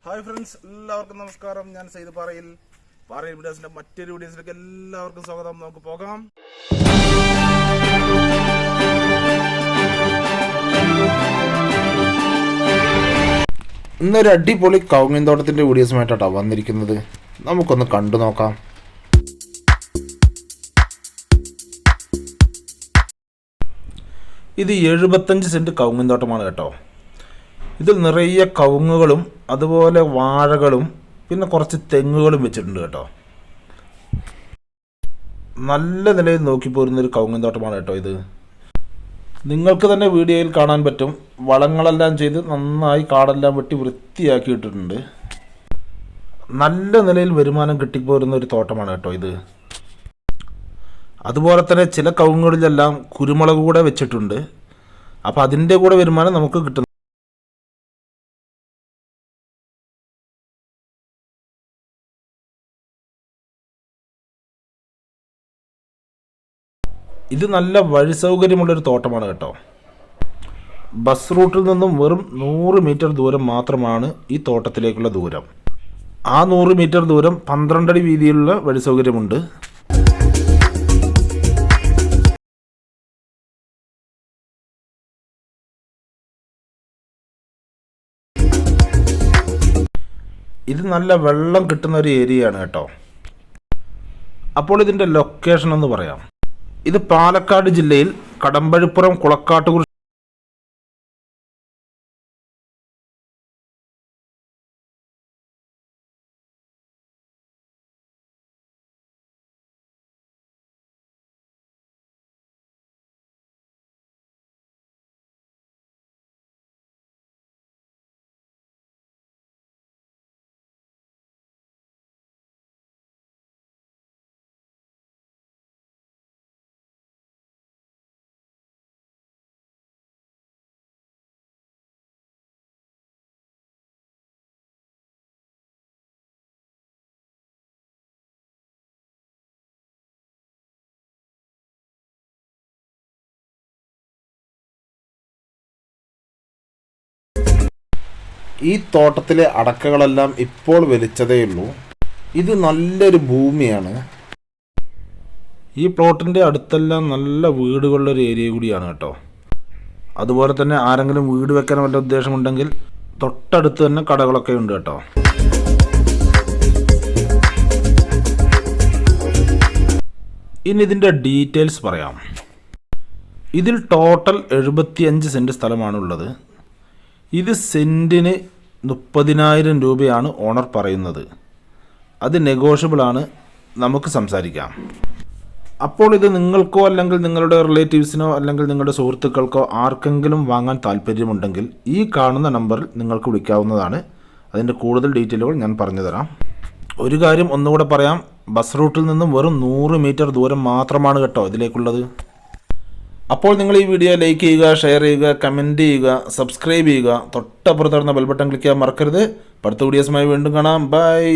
Hi friends, എല്ലാവർക്കും നമസ്കാരം. ഞാൻ സെയ്ത് പാറയിൽ വീഡിയോസിന്റെ മറ്റൊരു വീഡിയോസിലേക്ക് എല്ലാവർക്കും സ്വാഗതം. നമുക്ക് പോകാം. ഇന്നൊരു അടിപൊളി കവുങ്ങിൻ തോട്ടത്തിന്റെ വീഡിയോസുമായിട്ടാണ് വന്നിരിക്കുന്നത്. നമുക്കൊന്ന് കണ്ടു നോക്കാം. ഇത് 75 സെന്റ് കവുങ്ങിൻ തോട്ടമാണ് കേട്ടോ. ഇതിൽ നിറയെ കവുങ്ങുകളും അതുപോലെ വാഴകളും പിന്നെ കുറച്ച് തെങ്ങുകളും വെച്ചിട്ടുണ്ട് കേട്ടോ. നല്ല നിലയിൽ നോക്കി പോരുന്നൊരു കവുങ്ങിൻ തോട്ടമാണ് കേട്ടോ ഇത്. നിങ്ങൾക്ക് തന്നെ വീഡിയോയിൽ കാണാൻ പറ്റും. വളങ്ങളെല്ലാം ചെയ്ത് നന്നായി കാടെല്ലാം വെട്ടി വൃത്തിയാക്കിയിട്ടുണ്ട്. നല്ല നിലയിൽ വരുമാനം കിട്ടിപ്പോരുന്ന ഒരു തോട്ടമാണ് കേട്ടോ ഇത്. അതുപോലെ തന്നെ ചില കവുങ്ങുകളിലെല്ലാം കുരുമുളക് കൂടെ വെച്ചിട്ടുണ്ട്. അപ്പോൾ അതിൻ്റെ കൂടെ വരുമാനം നമുക്ക് കിട്ടും. ഇത് നല്ല വഴി സൗകര്യമുള്ളൊരു തോട്ടമാണ് കേട്ടോ. ബസ് റൂട്ടിൽ നിന്നും വെറും 100 മീറ്റർ ദൂരം മാത്രമാണ് ഈ തോട്ടത്തിലേക്കുള്ള ദൂരം. ആ 100 മീറ്റർ ദൂരം 12 അടി വീതിയിലുള്ള വഴി സൗകര്യമുണ്ട്. ഇത് നല്ല വെള്ളം കിട്ടുന്ന ഒരു ഏരിയയാണ് കേട്ടോ. അപ്പോൾ ഇതിൻ്റെ ലൊക്കേഷൻ എന്ന് പറയാം. ഇത് പാലക്കാട് ജില്ലയിൽ കടമ്പഴിപ്പുറം കുളക്കാട്ടുകുറിശി ഈ തോട്ടത്തിലെ അടക്കകളെല്ലാം ഇപ്പോൾ വലിച്ചതേയുള്ളൂ. ഇത് നല്ലൊരു ഭൂമിയാണ്. ഈ പ്ലോട്ടിൻ്റെ അടുത്തെല്ലാം നല്ല വീടുകളുള്ളൊരു ഏരിയ കൂടിയാണ് കേട്ടോ. അതുപോലെ തന്നെ ആരെങ്കിലും വീട് വെക്കാൻ വല്ല ഉദ്ദേശമുണ്ടെങ്കിൽ തൊട്ടടുത്ത് തന്നെ കടകളൊക്കെ ഉണ്ട് കേട്ടോ. ഇനി ഇതിൻ്റെ ഡീറ്റെയിൽസ് പറയാം. ഇതിൽ ടോട്ടൽ 75 സെൻറ്റ് സ്ഥലമാണുള്ളത്. ഇത് സെൻറ്റിന് 30,000 രൂപയാണ് ഓണർ പറയുന്നത്. അത് നെഗോഷ്യബിളാണ്, നമുക്ക് സംസാരിക്കാം. അപ്പോൾ ഇത് നിങ്ങൾക്കോ അല്ലെങ്കിൽ നിങ്ങളുടെ റിലേറ്റീവ്സിനോ അല്ലെങ്കിൽ നിങ്ങളുടെ സുഹൃത്തുക്കൾക്കോ ആർക്കെങ്കിലും വാങ്ങാൻ താല്പര്യമുണ്ടെങ്കിൽ ഈ കാണുന്ന നമ്പറിൽ നിങ്ങൾക്ക് വിളിക്കാവുന്നതാണ്. അതിൻ്റെ കൂടുതൽ ഡീറ്റെയിലുകൾ ഞാൻ പറഞ്ഞു തരാം. ഒരു കാര്യം ഒന്നുകൂടെ പറയാം. ബസ് റൂട്ടിൽ നിന്നും വെറും 100 മീറ്റർ ദൂരം മാത്രമാണ് കേട്ടോ ഇതിലേക്കുള്ളത്. അപ്പോൾ നിങ്ങൾ ഈ വീഡിയോ ലൈക്ക് ചെയ്യുക, ഷെയർ ചെയ്യുക, കമൻറ്റ് ചെയ്യുക, സബ്സ്ക്രൈബ് ചെയ്യുക. തൊട്ടപ്പുറത്ത് വരുന്ന ബെൽ ബട്ടൺ ക്ലിക്ക് ചെയ്യാൻ മറക്കരുത്. അടുത്ത വീഡിയോസുമായി വീണ്ടും കാണാം. ബൈ.